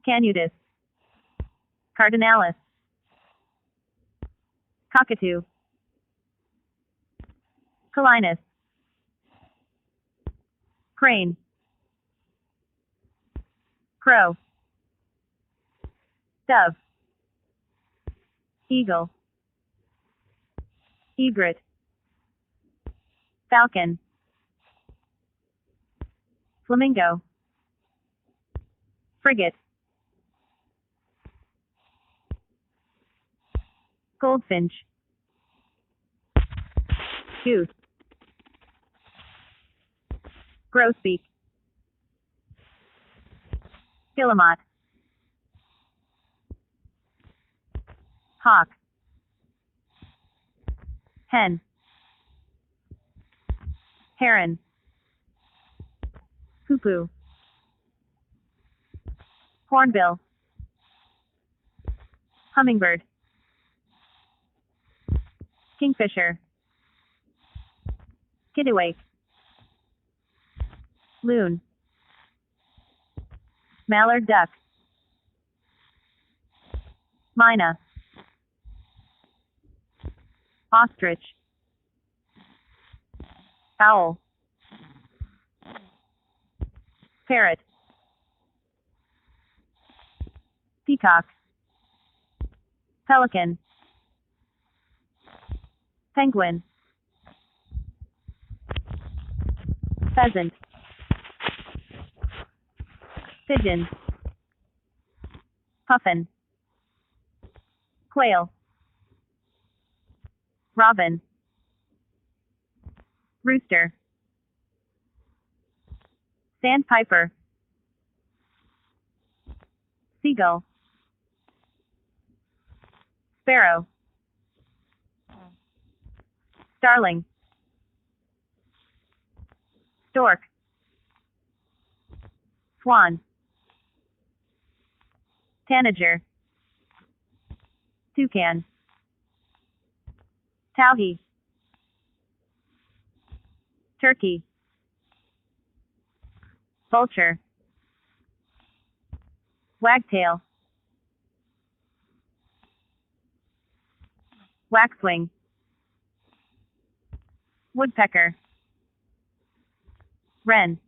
Canudus. Cardinalis. Cockatoo. Calinus. Crane. Crow. Dove. Eagle. Egret. Falcon. Flamingo. Frigate. Goldfinch. Goose. Grosbeak. Guillemot. Hawk. Hen. Heron. Cuckoo. Hornbill. Hummingbird. Kingfisher. Kittiwake. Loon. Mallard duck. Myna. Ostrich. Owl. Parrot. Peacock. Pelican. Penguin. Pheasant. Pigeon. Puffin. Quail. Robin. Rooster. Sandpiper. Seagull. Sparrow. Starling. Stork. Swan. Tanager. Toucan. Towhee. Turkey. Vulture. Wagtail. Waxwing. Woodpecker. Wren.